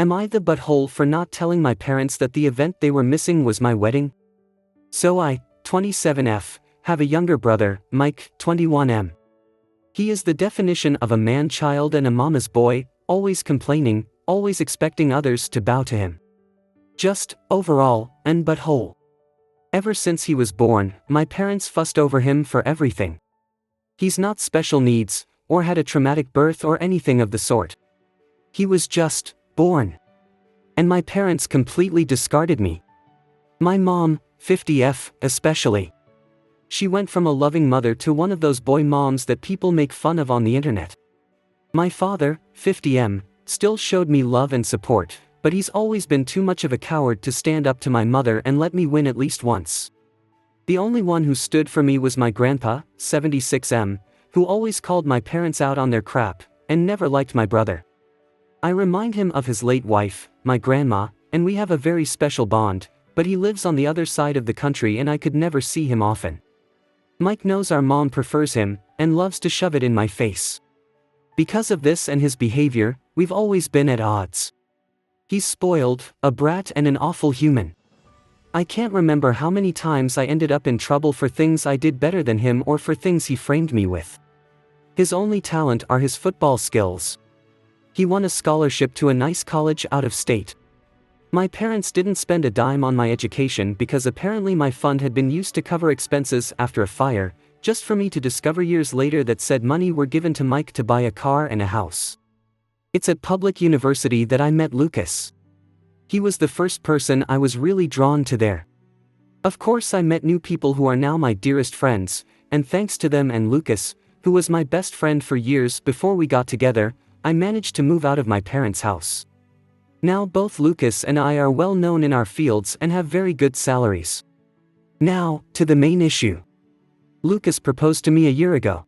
Am I the butthole for not telling my parents that the event they were missing was my wedding? So I, 27F, have a younger brother, Mike, 21M. He is the definition of a man-child and a mama's boy, always complaining, always expecting others to bow to him. Just, overall, an butthole. Ever since he was born, my parents fussed over him for everything. He's not special needs, or had a traumatic birth or anything of the sort. He was just born. And my parents completely discarded me. My mom, 50F, especially. She went from a loving mother to one of those boy moms that people make fun of on the internet. My father, 50M, still showed me love and support, but he's always been too much of a coward to stand up to my mother and let me win at least once. The only one who stood for me was my grandpa, 76M, who always called my parents out on their crap, and never liked my brother. I remind him of his late wife, my grandma, and we have a very special bond, but he lives on the other side of the country and I could never see him often. Mike knows our mom prefers him, and loves to shove it in my face. Because of this and his behavior, we've always been at odds. He's spoiled, a brat and an awful human. I can't remember how many times I ended up in trouble for things I did better than him or for things he framed me with. His only talent are his football skills. He won a scholarship to a nice college out of state. My parents didn't spend a dime on my education because apparently my fund had been used to cover expenses after a fire, just for me to discover years later that said money were given to Mike to buy a car and a house. It's at public university that I met Lucas. He was the first person I was really drawn to there. Of course I met new people who are now my dearest friends, and thanks to them and Lucas, who was my best friend for years before we got together, I managed to move out of my parents' house. Now both Lucas and I are well known in our fields and have very good salaries. Now, to the main issue. Lucas proposed to me a year ago.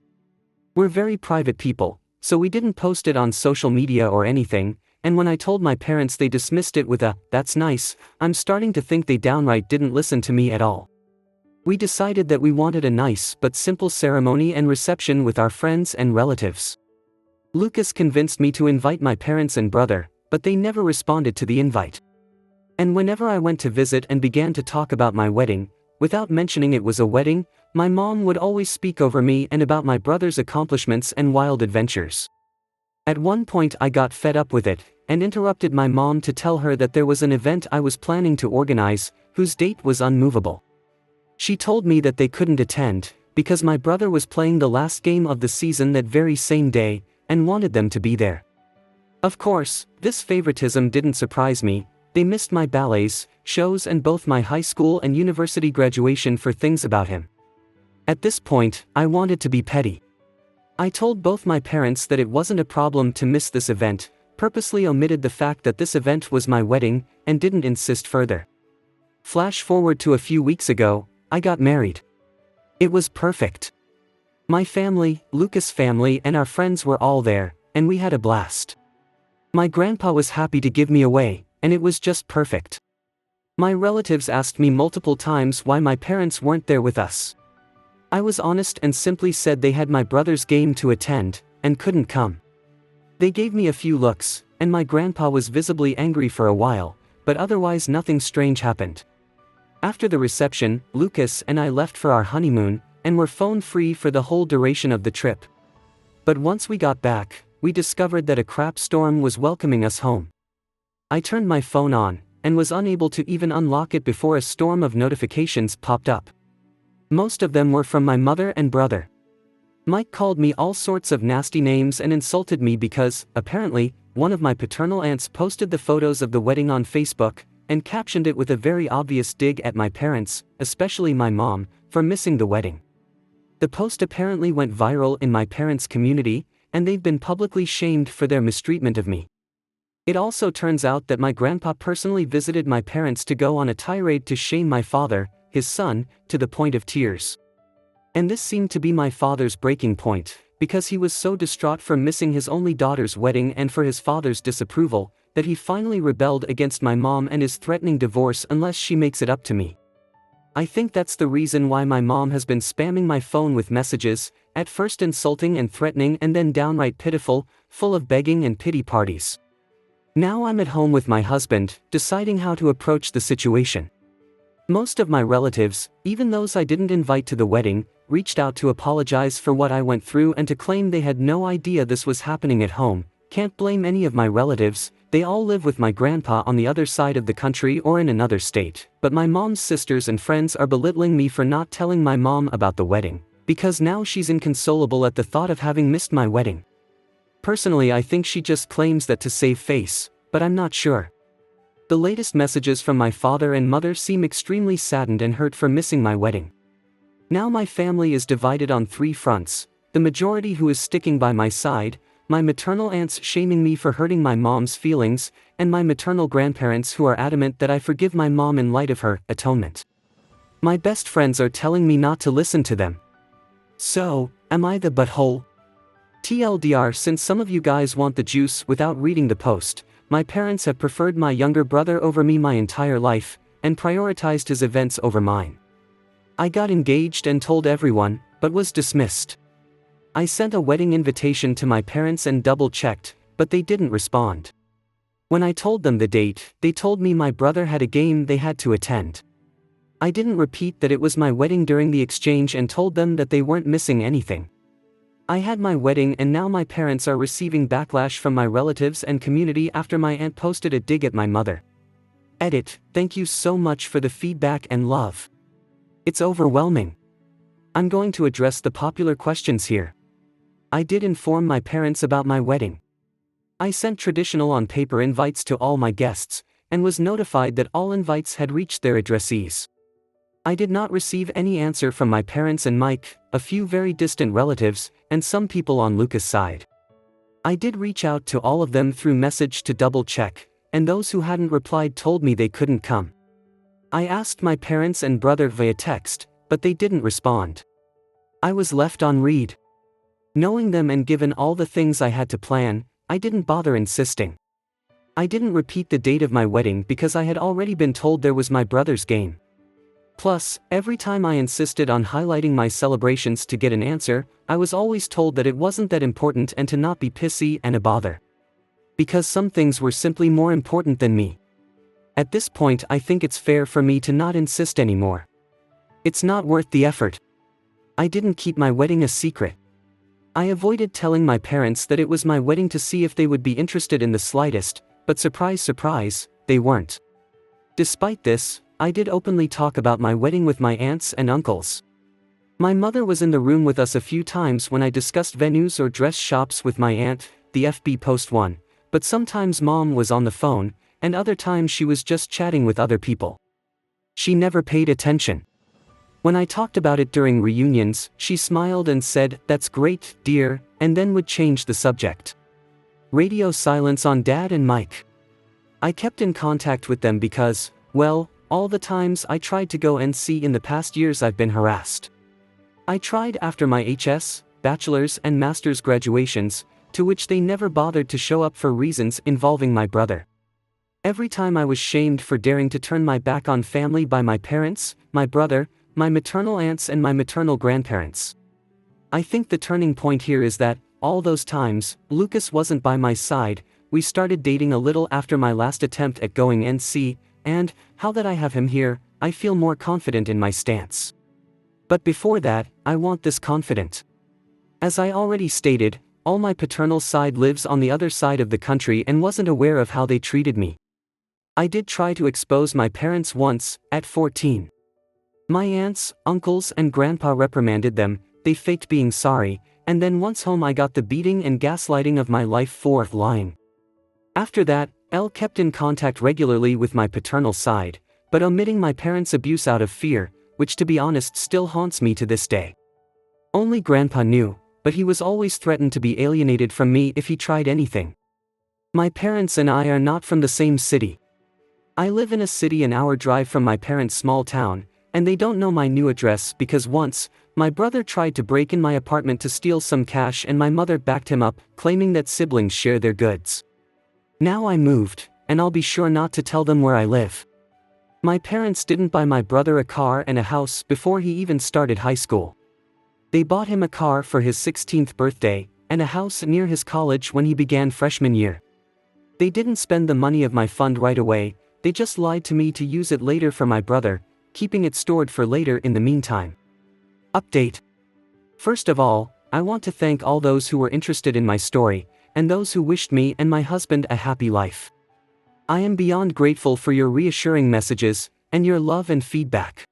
We're very private people, so we didn't post it on social media or anything, and when I told my parents they dismissed it with a, "That's nice," I'm starting to think they downright didn't listen to me at all. We decided that we wanted a nice but simple ceremony and reception with our friends and relatives. Lucas convinced me to invite my parents and brother, but they never responded to the invite. And whenever I went to visit and began to talk about my wedding, without mentioning it was a wedding, my mom would always speak over me and about my brother's accomplishments and wild adventures. At one point I got fed up with it, and interrupted my mom to tell her that there was an event I was planning to organize, whose date was unmovable. She told me that they couldn't attend, because my brother was playing the last game of the season that very same day, and wanted them to be there. Of course, this favoritism didn't surprise me. They missed my ballets, shows and both my high school and university graduation for things about him. At this point, I wanted to be petty. I told both my parents that it wasn't a problem to miss this event, purposely omitted the fact that this event was my wedding, and didn't insist further. Flash forward to a few weeks ago, I got married. It was perfect. My family, Lucas' family and our friends were all there, and we had a blast. My grandpa was happy to give me away, and it was just perfect. My relatives asked me multiple times why my parents weren't there with us. I was honest and simply said they had my brother's game to attend, and couldn't come. They gave me a few looks, and my grandpa was visibly angry for a while, but otherwise nothing strange happened. After the reception, Lucas and I left for our honeymoon, and were phone-free for the whole duration of the trip. But once we got back, we discovered that a crap storm was welcoming us home. I turned my phone on, and was unable to even unlock it before a storm of notifications popped up. Most of them were from my mother and brother. Mike called me all sorts of nasty names and insulted me because, apparently, one of my paternal aunts posted the photos of the wedding on Facebook, and captioned it with a very obvious dig at my parents, especially my mom, for missing the wedding. The post apparently went viral in my parents' community, and they've been publicly shamed for their mistreatment of me. It also turns out that my grandpa personally visited my parents to go on a tirade to shame my father, his son, to the point of tears. And this seemed to be my father's breaking point, because he was so distraught for missing his only daughter's wedding and for his father's disapproval, that he finally rebelled against my mom and is threatening divorce unless she makes it up to me. I think that's the reason why my mom has been spamming my phone with messages, at first insulting and threatening and then downright pitiful, full of begging and pity parties. Now I'm at home with my husband, deciding how to approach the situation. Most of my relatives, even those I didn't invite to the wedding, reached out to apologize for what I went through and to claim they had no idea this was happening at home. Can't blame any of my relatives, they all live with my grandpa on the other side of the country or in another state, but my mom's sisters and friends are belittling me for not telling my mom about the wedding, because now she's inconsolable at the thought of having missed my wedding. Personally, I think she just claims that to save face, but I'm not sure. The latest messages from my father and mother seem extremely saddened and hurt for missing my wedding. Now my family is divided on three fronts: the majority who is sticking by my side, my maternal aunts shaming me for hurting my mom's feelings, and my maternal grandparents who are adamant that I forgive my mom in light of her atonement. My best friends are telling me not to listen to them. So, am I the butthole? TLDR, since some of you guys want the juice without reading the post, my parents have preferred my younger brother over me my entire life, and prioritized his events over mine. I got engaged and told everyone, but was dismissed. I sent a wedding invitation to my parents and double-checked, but they didn't respond. When I told them the date, they told me my brother had a game they had to attend. I didn't repeat that it was my wedding during the exchange and told them that they weren't missing anything. I had my wedding and now my parents are receiving backlash from my relatives and community after my aunt posted a dig at my mother. Edit, thank you so much for the feedback and love. It's overwhelming. I'm going to address the popular questions here. I did inform my parents about my wedding. I sent traditional on-paper invites to all my guests, and was notified that all invites had reached their addressees. I did not receive any answer from my parents and Mike, a few very distant relatives, and some people on Lucas' side. I did reach out to all of them through message to double-check, and those who hadn't replied told me they couldn't come. I asked my parents and brother via text, but they didn't respond. I was left on read. Knowing them and given all the things I had to plan, I didn't bother insisting. I didn't repeat the date of my wedding because I had already been told there was my brother's game. Plus, every time I insisted on highlighting my celebrations to get an answer, I was always told that it wasn't that important and to not be pissy and a bother. Because some things were simply more important than me. At this point, I think it's fair for me to not insist anymore. It's not worth the effort. I didn't keep my wedding a secret. I avoided telling my parents that it was my wedding to see if they would be interested in the slightest, but surprise surprise, they weren't. Despite this, I did openly talk about my wedding with my aunts and uncles. My mother was in the room with us a few times when I discussed venues or dress shops with my aunt, the FB post one, but sometimes mom was on the phone, and other times she was just chatting with other people. She never paid attention. When I talked about it during reunions, she smiled and said, "That's great, dear," and then would change the subject. Radio silence on Dad and Mike. I kept in contact with them because, well, all the times I tried to go and see in the past years I've been harassed. I tried after my HS, bachelor's and master's graduations, to which they never bothered to show up for reasons involving my brother. Every time I was shamed for daring to turn my back on family by my parents, my brother, my maternal aunts and my maternal grandparents. I think the turning point here is that, all those times, Lucas wasn't by my side. We started dating a little after my last attempt at going NC, and, how that I have him here, I feel more confident in my stance. But before that, I want this confident. As I already stated, all my paternal side lives on the other side of the country and wasn't aware of how they treated me. I did try to expose my parents once, at 14. My aunts, uncles and grandpa reprimanded them, they faked being sorry, and then once home I got the beating and gaslighting of my life for lying. After that, Elle kept in contact regularly with my paternal side, but omitting my parents' abuse out of fear, which to be honest still haunts me to this day. Only grandpa knew, but he was always threatened to be alienated from me if he tried anything. My parents and I are not from the same city. I live in a city an hour drive from my parents' small town, and they don't know my new address because once, my brother tried to break in my apartment to steal some cash and my mother backed him up, claiming that siblings share their goods. Now I moved, and I'll be sure not to tell them where I live. My parents didn't buy my brother a car and a house before he even started high school. They bought him a car for his 16th birthday, and a house near his college when he began freshman year. They didn't spend the money of my fund right away, they just lied to me to use it later for my brother, keeping it stored for later in the meantime. Update. First of all, I want to thank all those who were interested in my story, and those who wished me and my husband a happy life. I am beyond grateful for your reassuring messages, and your love and feedback.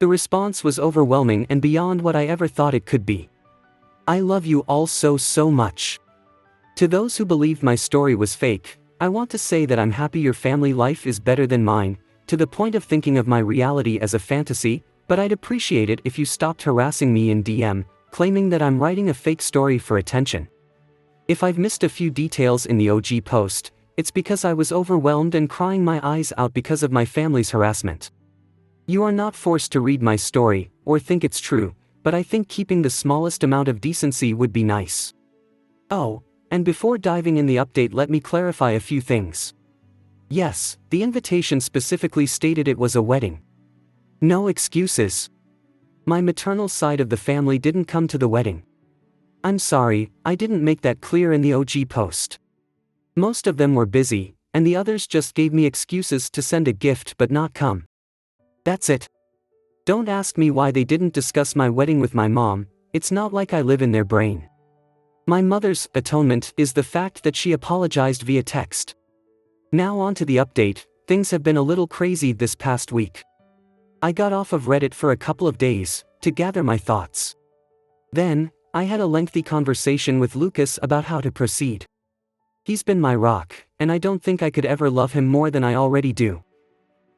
The response was overwhelming and beyond what I ever thought it could be. I love you all so much. To those who believed my story was fake, I want to say that I'm happy your family life is better than mine, to the point of thinking of my reality as a fantasy, but I'd appreciate it if you stopped harassing me in DM, claiming that I'm writing a fake story for attention. If I've missed a few details in the OG post, it's because I was overwhelmed and crying my eyes out because of my family's harassment. You are not forced to read my story, or think it's true, but I think keeping the smallest amount of decency would be nice. Oh, and before diving in the update, let me clarify a few things. Yes, the invitation specifically stated it was a wedding. No excuses. My maternal side of the family didn't come to the wedding. I'm sorry, I didn't make that clear in the OG post. Most of them were busy, and the others just gave me excuses to send a gift but not come. That's it. Don't ask me why they didn't discuss my wedding with my mom, it's not like I live in their brain. My mother's atonement is the fact that she apologized via text. Now on to the update. Things have been a little crazy this past week. I got off of Reddit for a couple of days, to gather my thoughts. Then, I had a lengthy conversation with Lucas about how to proceed. He's been my rock, and I don't think I could ever love him more than I already do.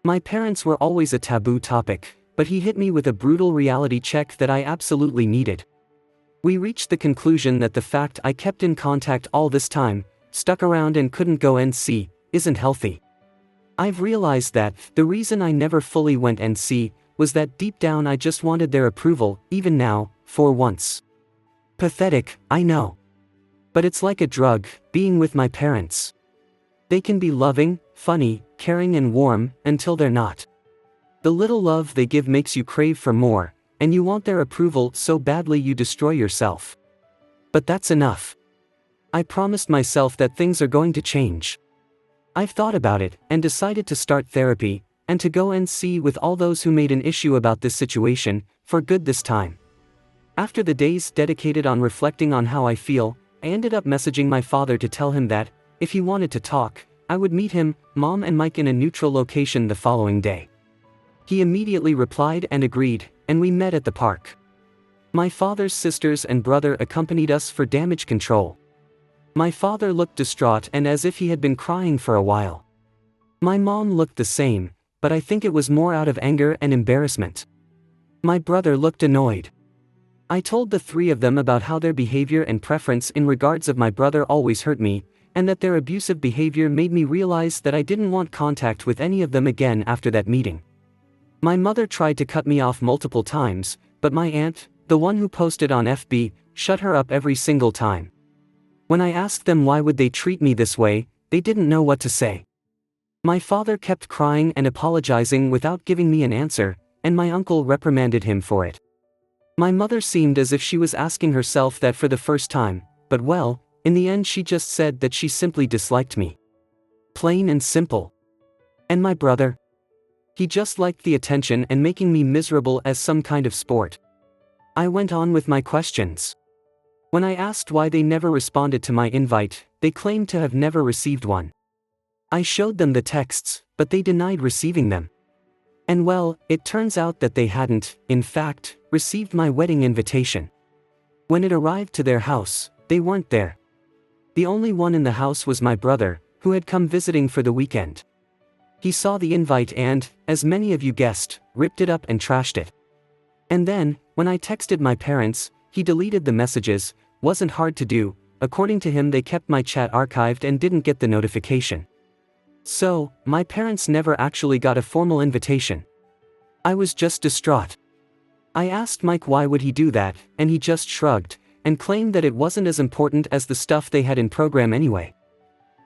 My parents were always a taboo topic, but he hit me with a brutal reality check that I absolutely needed. We reached the conclusion that the fact I kept in contact all this time, stuck around and couldn't go NC, isn't healthy. I've realized that the reason I never fully went NC was that deep down I just wanted their approval, even now, for once. Pathetic, I know. But it's like a drug, being with my parents. They can be loving, funny, caring and warm, until they're not. The little love they give makes you crave for more, and you want their approval so badly you destroy yourself. But that's enough. I promised myself that things are going to change. I've thought about it, and decided to start therapy, and to go and see with all those who made an issue about this situation, for good this time. After the days dedicated on reflecting on how I feel, I ended up messaging my father to tell him that, if he wanted to talk, I would meet him, Mom and Mike in a neutral location the following day. He immediately replied and agreed, and we met at the park. My father's sisters and brother accompanied us for damage control. My father looked distraught and as if he had been crying for a while. My mom looked the same, but I think it was more out of anger and embarrassment. My brother looked annoyed. I told the three of them about how their behavior and preference in regards of my brother always hurt me, and that their abusive behavior made me realize that I didn't want contact with any of them again after that meeting. My mother tried to cut me off multiple times, but my aunt, the one who posted on FB, shut her up every single time. When I asked them why would they treat me this way, they didn't know what to say. My father kept crying and apologizing without giving me an answer, and my uncle reprimanded him for it. My mother seemed as if she was asking herself that for the first time, but well, in the end she just said that she simply disliked me. Plain and simple. And my brother? He just liked the attention and making me miserable as some kind of sport. I went on with my questions. When I asked why they never responded to my invite, they claimed to have never received one. I showed them the texts, but they denied receiving them. And well, it turns out that they hadn't, in fact, received my wedding invitation. When it arrived to their house, they weren't there. The only one in the house was my brother, who had come visiting for the weekend. He saw the invite and, as many of you guessed, ripped it up and trashed it. And then, when I texted my parents, he deleted the messages. Wasn't hard to do, according to him they kept my chat archived and didn't get the notification. So, my parents never actually got a formal invitation. I was just distraught. I asked Mike why would he do that, and he just shrugged, and claimed that it wasn't as important as the stuff they had in program anyway.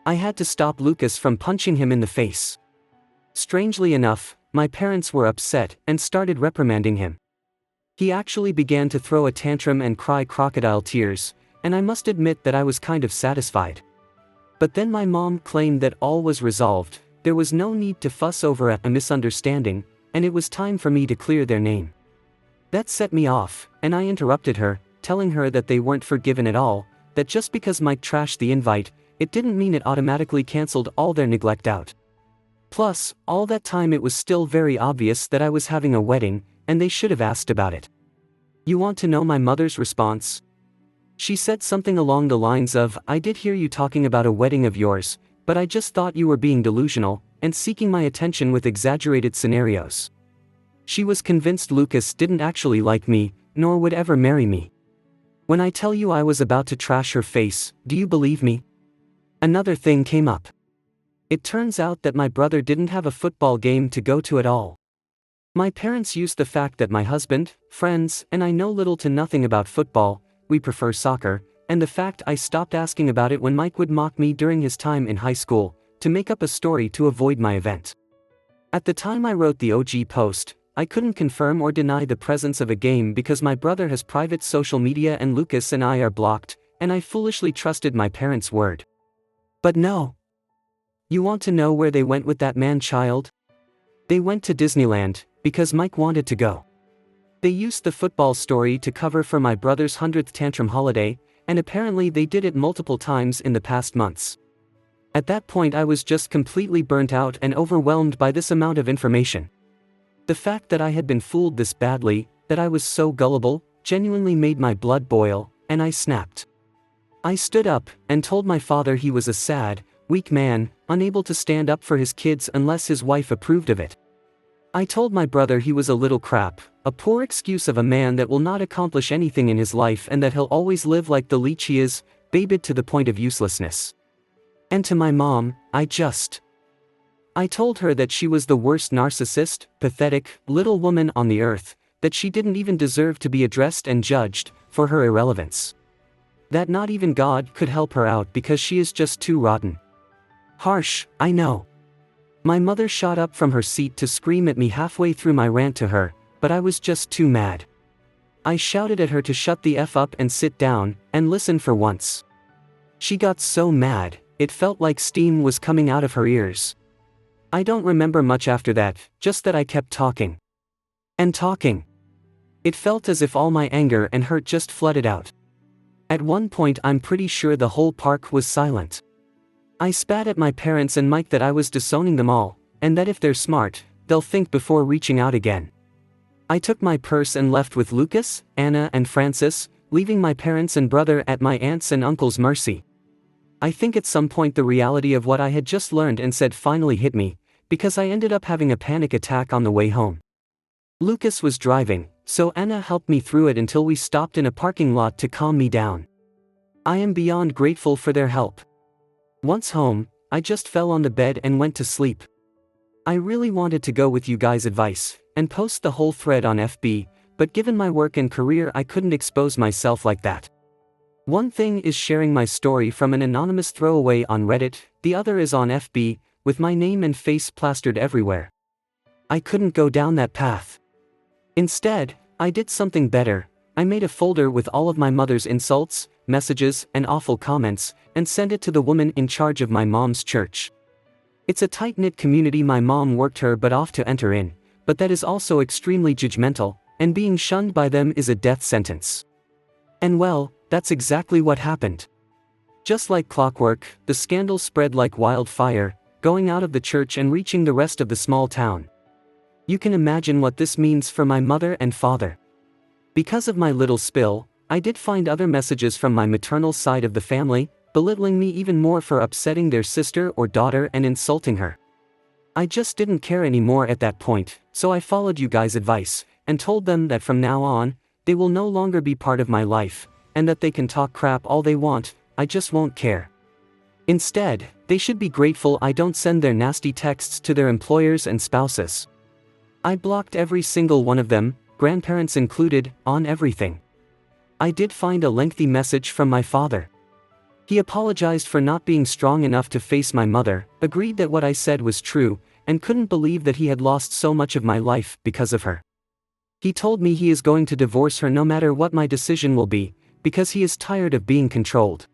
I had to stop Lucas from punching him in the face. Strangely enough, my parents were upset and started reprimanding him. He actually began to throw a tantrum and cry crocodile tears, and I must admit that I was kind of satisfied. But then my mom claimed that all was resolved, there was no need to fuss over a misunderstanding, and it was time for me to clear their name. That set me off, and I interrupted her, telling her that they weren't forgiven at all, that just because Mike trashed the invite, it didn't mean it automatically cancelled all their neglect out. Plus, all that time it was still very obvious that I was having a wedding, and they should have asked about it. You want to know my mother's response? She said something along the lines of, I did hear you talking about a wedding of yours, but I just thought you were being delusional, and seeking my attention with exaggerated scenarios. She was convinced Lucas didn't actually like me, nor would ever marry me. When I tell you I was about to trash her face, do you believe me? Another thing came up. It turns out that my brother didn't have a football game to go to at all. My parents used the fact that my husband, friends, and I know little to nothing about football, we prefer soccer, and the fact I stopped asking about it when Mike would mock me during his time in high school, to make up a story to avoid my event. At the time I wrote the OG post, I couldn't confirm or deny the presence of a game because my brother has private social media and Lucas and I are blocked, and I foolishly trusted my parents' word. But no. You want to know where they went with that man-child? They went to Disneyland, because Mike wanted to go. They used the football story to cover for my brother's 100th tantrum holiday, and apparently they did it multiple times in the past months. At that point I was just completely burnt out and overwhelmed by this amount of information. The fact that I had been fooled this badly, that I was so gullible, genuinely made my blood boil, and I snapped. I stood up, and told my father he was a sad, weak man, unable to stand up for his kids unless his wife approved of it. I told my brother he was a little crap, a poor excuse of a man that will not accomplish anything in his life and that he'll always live like the leech he is, babied to the point of uselessness. And to my mom, I told her that she was the worst narcissist, pathetic, little woman on the earth, that she didn't even deserve to be addressed and judged, for her irrelevance. That not even God could help her out because she is just too rotten. Harsh, I know. My mother shot up from her seat to scream at me halfway through my rant to her, but I was just too mad. I shouted at her to shut the F up and sit down, and listen for once. She got so mad, it felt like steam was coming out of her ears. I don't remember much after that, just that I kept talking. And talking. It felt as if all my anger and hurt just flooded out. At one point I'm pretty sure the whole park was silent. I spat at my parents and Mike that I was disowning them all, and that if they're smart, they'll think before reaching out again. I took my purse and left with Lucas, Anna and Francis, leaving my parents and brother at my aunt's and uncle's mercy. I think at some point the reality of what I had just learned and said finally hit me, because I ended up having a panic attack on the way home. Lucas was driving, so Anna helped me through it until we stopped in a parking lot to calm me down. I am beyond grateful for their help. Once home, I just fell on the bed and went to sleep. I really wanted to go with you guys' advice, and post the whole thread on FB, but given my work and career I couldn't expose myself like that. One thing is sharing my story from an anonymous throwaway on Reddit, the other is on FB, with my name and face plastered everywhere. I couldn't go down that path. Instead, I did something better. I made a folder with all of my mother's insults, messages, and awful comments, and sent it to the woman in charge of my mom's church. It's a tight-knit community my mom worked her butt off to enter in, but that is also extremely judgmental, and being shunned by them is a death sentence. And well, that's exactly what happened. Just like clockwork, the scandal spread like wildfire, going out of the church and reaching the rest of the small town. You can imagine what this means for my mother and father. Because of my little spill, I did find other messages from my maternal side of the family, belittling me even more for upsetting their sister or daughter and insulting her. I just didn't care anymore at that point, so I followed you guys' advice, and told them that from now on, they will no longer be part of my life, and that they can talk crap all they want, I just won't care. Instead, they should be grateful I don't send their nasty texts to their employers and spouses. I blocked every single one of them, grandparents included, on everything. I did find a lengthy message from my father. He apologized for not being strong enough to face my mother, agreed that what I said was true, and couldn't believe that he had lost so much of my life because of her. He told me he is going to divorce her no matter what my decision will be, because he is tired of being controlled.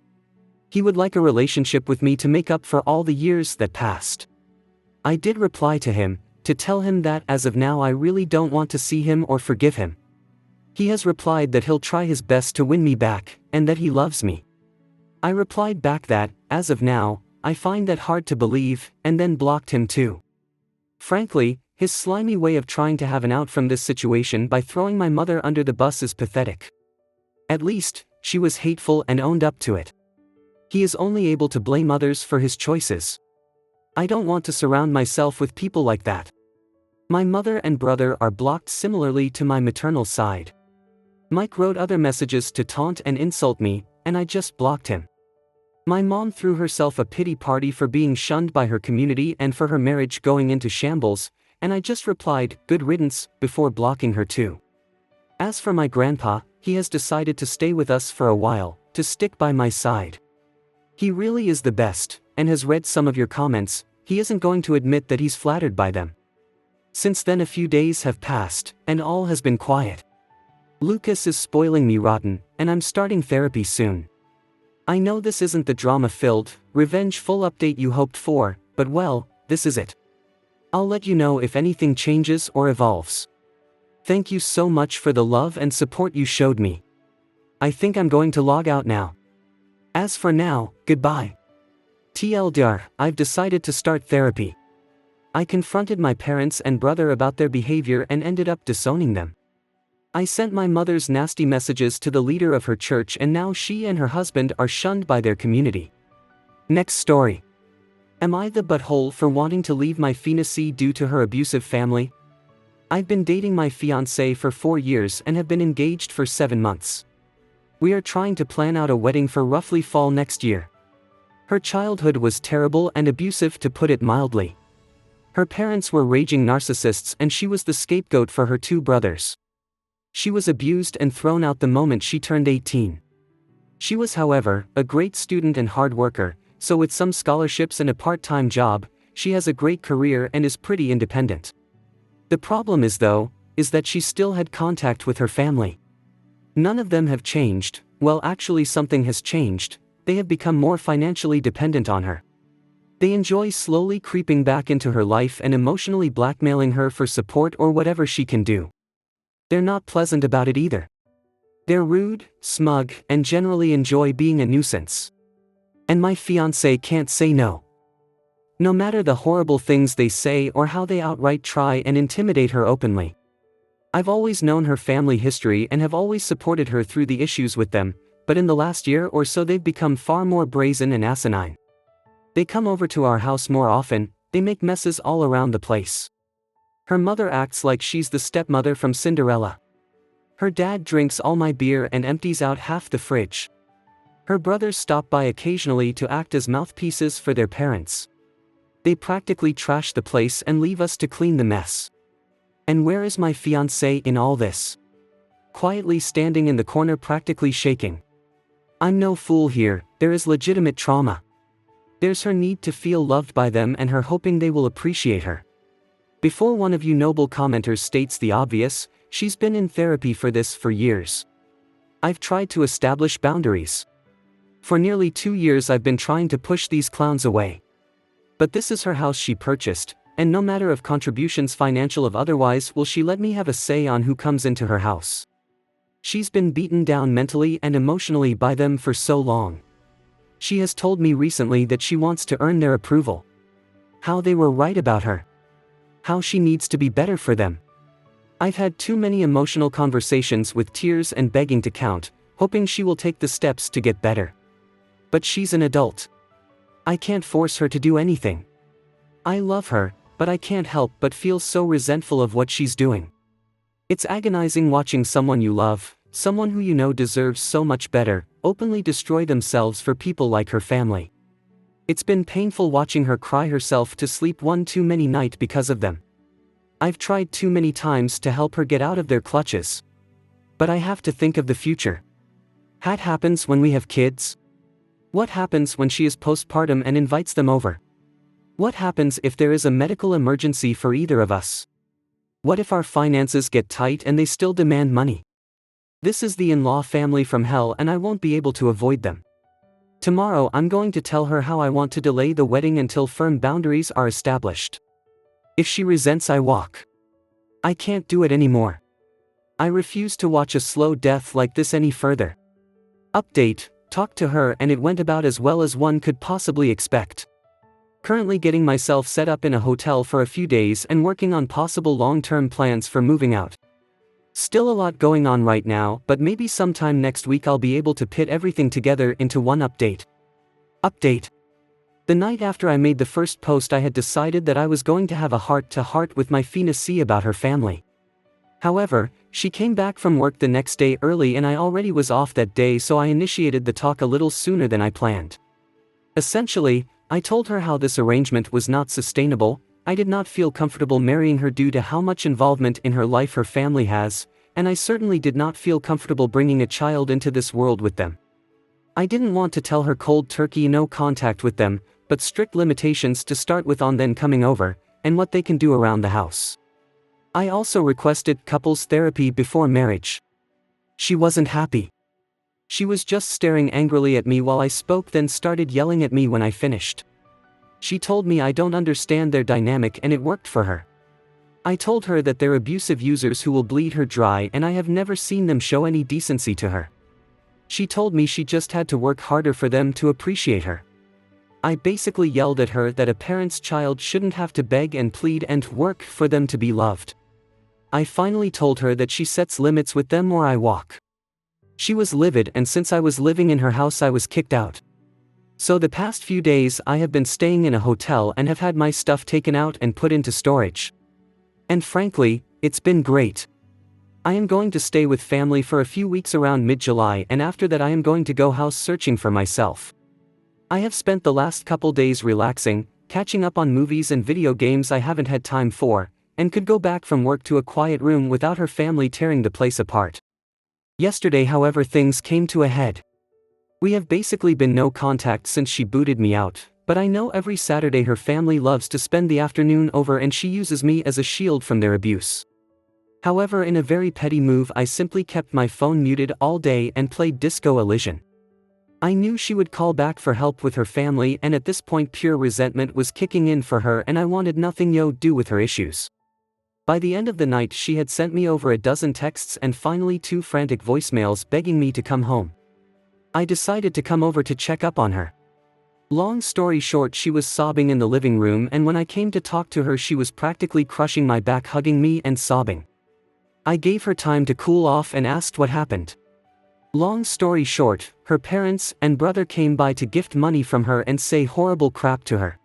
He would like a relationship with me to make up for all the years that passed. I did reply to him, to tell him that as of now I really don't want to see him or forgive him. He has replied that he'll try his best to win me back, and that he loves me. I replied back that, as of now, I find that hard to believe, and then blocked him too. Frankly, his slimy way of trying to have an out from this situation by throwing my mother under the bus is pathetic. At least, she was hateful and owned up to it. He is only able to blame others for his choices. I don't want to surround myself with people like that. My mother and brother are blocked similarly to my maternal side. Mike wrote other messages to taunt and insult me, and I just blocked him. My mom threw herself a pity party for being shunned by her community and for her marriage going into shambles, and I just replied, "Good riddance," before blocking her too. As for my grandpa, he has decided to stay with us for a while, to stick by my side. He really is the best, and has read some of your comments. He isn't going to admit that he's flattered by them. Since then a few days have passed, and all has been quiet. Lucas is spoiling me rotten, and I'm starting therapy soon. I know this isn't the drama-filled, revenge-full update you hoped for, but well, this is it. I'll let you know if anything changes or evolves. Thank you so much for the love and support you showed me. I think I'm going to log out now. As for now, goodbye. TLDR, I've decided to start therapy. I confronted my parents and brother about their behavior and ended up disowning them. I sent my mother's nasty messages to the leader of her church, and now she and her husband are shunned by their community. Next story. Am I the butthole for wanting to leave my fiancée due to her abusive family? I've been dating my fiancé for 4 years and have been engaged for 7 months. We are trying to plan out a wedding for roughly fall next year. Her childhood was terrible and abusive, to put it mildly. Her parents were raging narcissists and she was the scapegoat for her 2 brothers. She was abused and thrown out the moment she turned 18. She was, however, a great student and hard worker, so with some scholarships and a part-time job, she has a great career and is pretty independent. The problem is that she still had contact with her family. None of them have changed. Well, actually something has changed. They have become more financially dependent on her. They enjoy slowly creeping back into her life and emotionally blackmailing her for support or whatever she can do. They're not pleasant about it either. They're rude, smug, and generally enjoy being a nuisance. And my fiancé can't say no. No matter the horrible things they say or how they outright try and intimidate her openly. I've always known her family history and have always supported her through the issues with them, but in the last year or so they've become far more brazen and asinine. They come over to our house more often, they make messes all around the place. Her mother acts like she's the stepmother from Cinderella. Her dad drinks all my beer and empties out half the fridge. Her brothers stop by occasionally to act as mouthpieces for their parents. They practically trash the place and leave us to clean the mess. And where is my fiancé in all this? Quietly standing in the corner, practically shaking. I'm no fool here, there is legitimate trauma. There's her need to feel loved by them and her hoping they will appreciate her. Before one of you noble commenters states the obvious, she's been in therapy for this for years. I've tried to establish boundaries. For nearly 2 years I've been trying to push these clowns away. But this is her house she purchased, and no matter of contributions, financial or otherwise, will she let me have a say on who comes into her house. She's been beaten down mentally and emotionally by them for so long. She has told me recently that she wants to earn their approval. How they were right about her. How she needs to be better for them. I've had too many emotional conversations with tears and begging to count, hoping she will take the steps to get better. But she's an adult. I can't force her to do anything. I love her, but I can't help but feel so resentful of what she's doing. It's agonizing watching someone you love, someone who you know deserves so much better, openly destroy themselves for people like her family. It's been painful watching her cry herself to sleep one too many night because of them. I've tried too many times to help her get out of their clutches. But I have to think of the future. What happens when we have kids? What happens when she is postpartum and invites them over? What happens if there is a medical emergency for either of us? What if our finances get tight and they still demand money? This is the in-law family from hell and I won't be able to avoid them. Tomorrow I'm going to tell her how I want to delay the wedding until firm boundaries are established. If she resents, I walk. I can't do it anymore. I refuse to watch a slow death like this any further. Update: talked to her and it went about as well as one could possibly expect. Currently getting myself set up in a hotel for a few days and working on possible long-term plans for moving out. Still a lot going on right now, but maybe sometime next week I'll be able to pit everything together into one update. Update: the night after I made the first post, I had decided that I was going to have a heart-to-heart with my fiancée about her family. However, she came back from work the next day early and I already was off that day, so I initiated the talk a little sooner than I planned. Essentially, I told her how this arrangement was not sustainable. I did not feel comfortable marrying her due to how much involvement in her life her family has, and I certainly did not feel comfortable bringing a child into this world with them. I didn't want to tell her cold turkey no contact with them, but strict limitations to start with on then coming over, and what they can do around the house. I also requested couples therapy before marriage. She wasn't happy. She was just staring angrily at me while I spoke, then started yelling at me when I finished. She told me I don't understand their dynamic and it worked for her. I told her that they're abusive users who will bleed her dry and I have never seen them show any decency to her. She told me she just had to work harder for them to appreciate her. I basically yelled at her that a parent's child shouldn't have to beg and plead and work for them to be loved. I finally told her that she sets limits with them or I walk. She was livid, and since I was living in her house I was kicked out. So the past few days I have been staying in a hotel and have had my stuff taken out and put into storage. And frankly, it's been great. I am going to stay with family for a few weeks around mid-July, and after that I am going to go house searching for myself. I have spent the last couple days relaxing, catching up on movies and video games I haven't had time for, and could go back from work to a quiet room without her family tearing the place apart. Yesterday, however, things came to a head. We have basically been no contact since she booted me out, but I know every Saturday her family loves to spend the afternoon over and she uses me as a shield from their abuse. However, in a very petty move, I simply kept my phone muted all day and played Disco Elysian. I knew she would call back for help with her family, and at this point pure resentment was kicking in for her and I wanted nothing to do with her issues. By the end of the night she had sent me over a dozen texts and finally 2 frantic voicemails begging me to come home. I decided to come over to check up on her. Long story short, she was sobbing in the living room, and when I came to talk to her she was practically crushing my back, hugging me and sobbing. I gave her time to cool off and asked what happened. Long story short, her parents and brother came by to gift money from her and say horrible crap to her.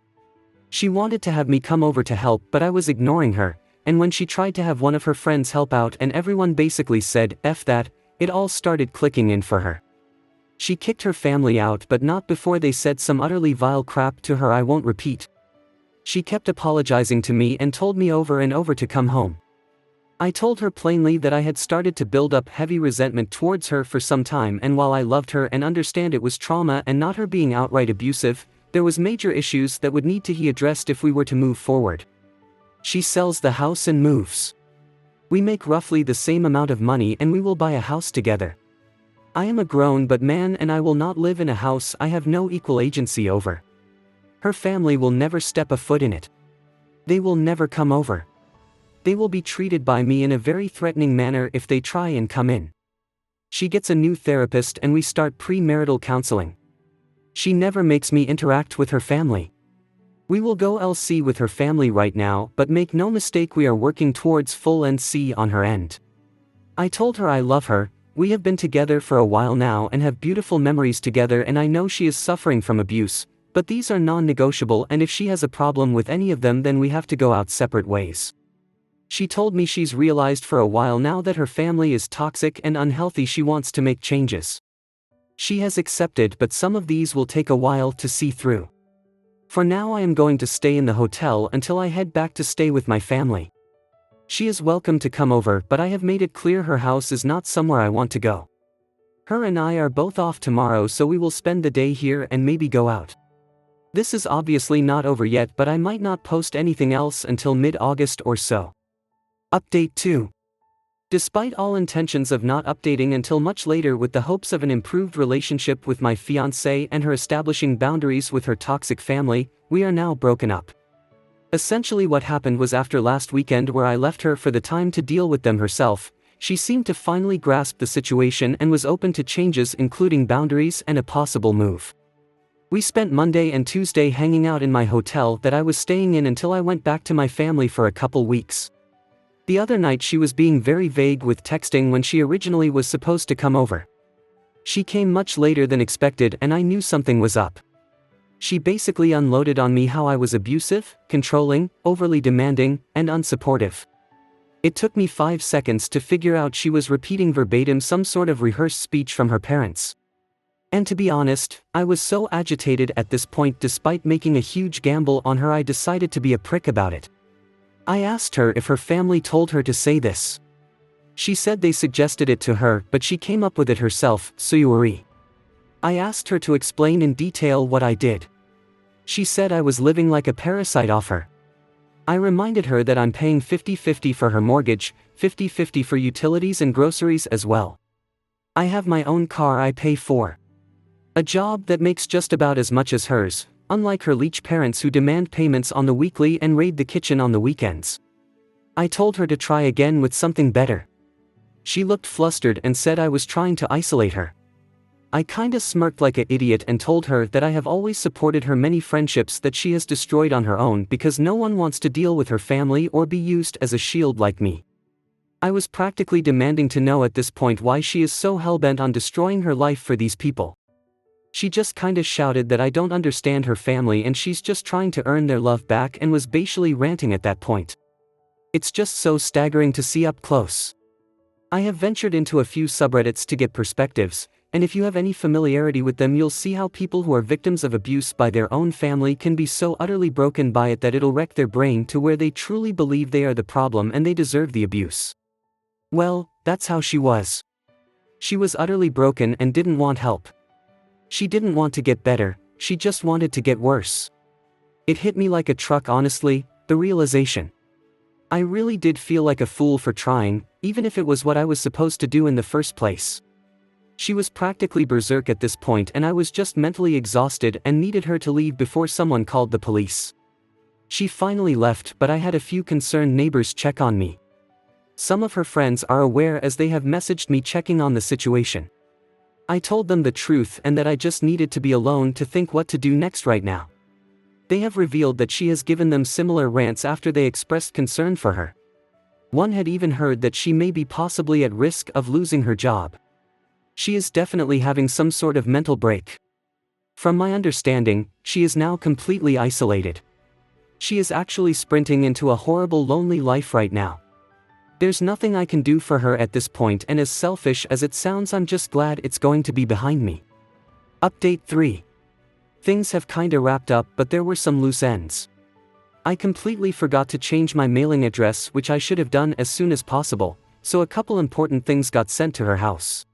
She wanted to have me come over to help, but I was ignoring her, and when she tried to have one of her friends help out and everyone basically said F that, it all started clicking in for her. She kicked her family out, but not before they said some utterly vile crap to her I won't repeat. She kept apologizing to me and told me over and over to come home. I told her plainly that I had started to build up heavy resentment towards her for some time, and while I loved her and understand it was trauma and not her being outright abusive, there was major issues that would need to be addressed if we were to move forward. She sells the house and moves. We make roughly the same amount of money and we will buy a house together. I am a grown but man and I will not live in a house I have no equal agency over. Her family will never step a foot in it. They will never come over. They will be treated by me in a very threatening manner if they try and come in. She gets a new therapist and we start premarital counseling. She never makes me interact with her family. We will go LC with her family right now, but make no mistake, we are working towards full NC on her end. I told her I love her. We have been together for a while now and have beautiful memories together, and I know she is suffering from abuse, but these are non-negotiable, and if she has a problem with any of them then we have to go out separate ways. She told me she's realized for a while now that her family is toxic and unhealthy. She wants to make changes. She has accepted, but some of these will take a while to see through. For now I am going to stay in the hotel until I head back to stay with my family. She is welcome to come over, but I have made it clear her house is not somewhere I want to go. Her and I are both off tomorrow, so we will spend the day here and maybe go out. This is obviously not over yet, but I might not post anything else until mid-August or so. Update 2. Despite all intentions of not updating until much later with the hopes of an improved relationship with my fiancée and her establishing boundaries with her toxic family, we are now broken up. Essentially what happened was after last weekend where I left her for the time to deal with them herself, she seemed to finally grasp the situation and was open to changes including boundaries and a possible move. We spent Monday and Tuesday hanging out in my hotel that I was staying in until I went back to my family for a couple weeks. The other night she was being very vague with texting when she originally was supposed to come over. She came much later than expected and I knew something was up. She basically unloaded on me how I was abusive, controlling, overly demanding, and unsupportive. It took me 5 seconds to figure out she was repeating verbatim some sort of rehearsed speech from her parents. And to be honest, I was so agitated at this point despite making a huge gamble on her I decided to be a prick about it. I asked her if her family told her to say this. She said they suggested it to her but she came up with it herself, Suyuri. I asked her to explain in detail what I did. She said I was living like a parasite off her. I reminded her that I'm paying 50-50 for her mortgage, 50-50 for utilities and groceries as well. I have my own car I pay for. A job that makes just about as much as hers, unlike her leech parents who demand payments on the weekly and raid the kitchen on the weekends. I told her to try again with something better. She looked flustered and said I was trying to isolate her. I kinda smirked like an idiot and told her that I have always supported her many friendships that she has destroyed on her own because no one wants to deal with her family or be used as a shield like me. I was practically demanding to know at this point why she is so hellbent on destroying her life for these people. She just kinda shouted that I don't understand her family and she's just trying to earn their love back and was basically ranting at that point. It's just so staggering to see up close. I have ventured into a few subreddits to get perspectives, and if you have any familiarity with them you'll see how people who are victims of abuse by their own family can be so utterly broken by it that it'll wreck their brain to where they truly believe they are the problem and they deserve the abuse. Well, that's how she was. She was utterly broken and didn't want help. She didn't want to get better, she just wanted to get worse. It hit me like a truck honestly, the realization. I really did feel like a fool for trying, even if it was what I was supposed to do in the first place. She was practically berserk at this point and I was just mentally exhausted and needed her to leave before someone called the police. She finally left but I had a few concerned neighbors check on me. Some of her friends are aware as they have messaged me checking on the situation. I told them the truth and that I just needed to be alone to think what to do next right now. They have revealed that she has given them similar rants after they expressed concern for her. One had even heard that she may be possibly at risk of losing her job. She is definitely having some sort of mental break. From my understanding, she is now completely isolated. She is actually sprinting into a horrible lonely life right now. There's nothing I can do for her at this point and as selfish as it sounds I'm just glad it's going to be behind me. Update 3. Things have kinda wrapped up but there were some loose ends. I completely forgot to change my mailing address which I should have done as soon as possible, so a couple important things got sent to her house.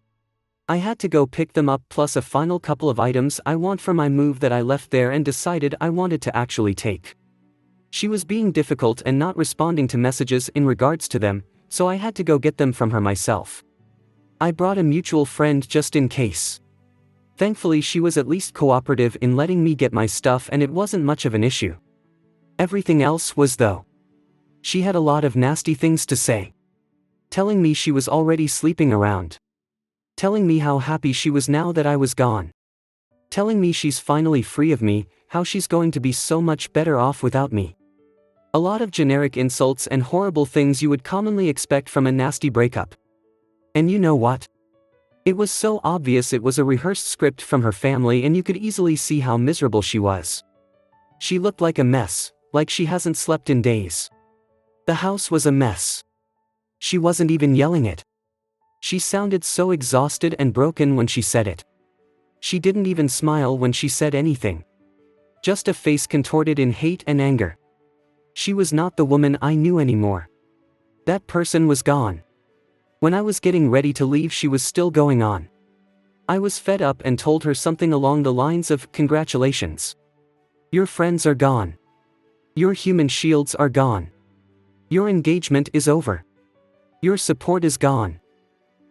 I had to go pick them up plus a final couple of items I want for my move that I left there and decided I wanted to actually take. She was being difficult and not responding to messages in regards to them, so I had to go get them from her myself. I brought a mutual friend just in case. Thankfully she was at least cooperative in letting me get my stuff and it wasn't much of an issue. Everything else was though. She had a lot of nasty things to say. Telling me she was already sleeping around. Telling me how happy she was now that I was gone. Telling me she's finally free of me, how she's going to be so much better off without me. A lot of generic insults and horrible things you would commonly expect from a nasty breakup. And you know what? It was so obvious it was a rehearsed script from her family and you could easily see how miserable she was. She looked like a mess, like she hasn't slept in days. The house was a mess. She wasn't even yelling it. She sounded so exhausted and broken when she said it. She didn't even smile when she said anything. Just a face contorted in hate and anger. She was not the woman I knew anymore. That person was gone. When I was getting ready to leave she was still going on. I was fed up and told her something along the lines of, "Congratulations. Your friends are gone. Your human shields are gone. Your engagement is over. Your support is gone.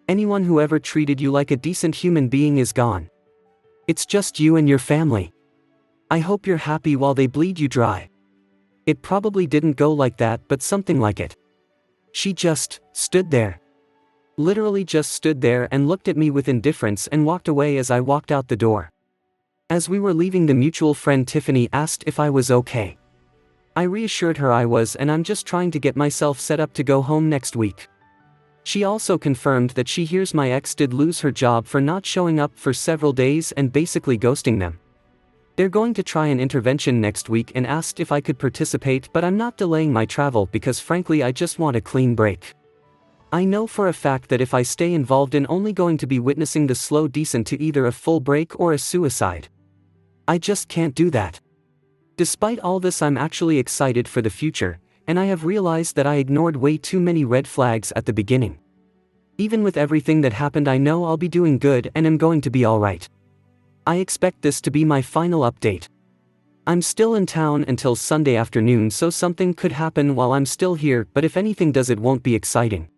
Anyone who ever treated you like a decent human being is gone. It's just you and your family. I hope you're happy while they bleed you dry. It probably didn't go like that, but something like it. She just stood there. Literally just stood there and looked at me with indifference and walked away as I walked out the door. As we were leaving, the mutual friend Tiffany asked if I was okay. I reassured her I was, and I'm just trying to get myself set up to go home next week. She also confirmed that she hears my ex did lose her job for not showing up for several days and basically ghosting them. They're going to try an intervention next week and asked if I could participate, but I'm not delaying my travel because frankly I just want a clean break. I know for a fact that if I stay involved in only going to be witnessing the slow descent to either a full break or a suicide. I just can't do that. Despite all this, I'm actually excited for the future, and I have realized that I ignored way too many red flags at the beginning. Even with everything that happened, I know I'll be doing good and am going to be alright. I expect this to be my final update. I'm still in town until Sunday afternoon, so something could happen while I'm still here, but if anything does, it won't be exciting.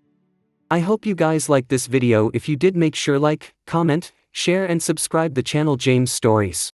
I hope you guys liked this video. If you did, make sure like, comment, share and subscribe the channel James Stories.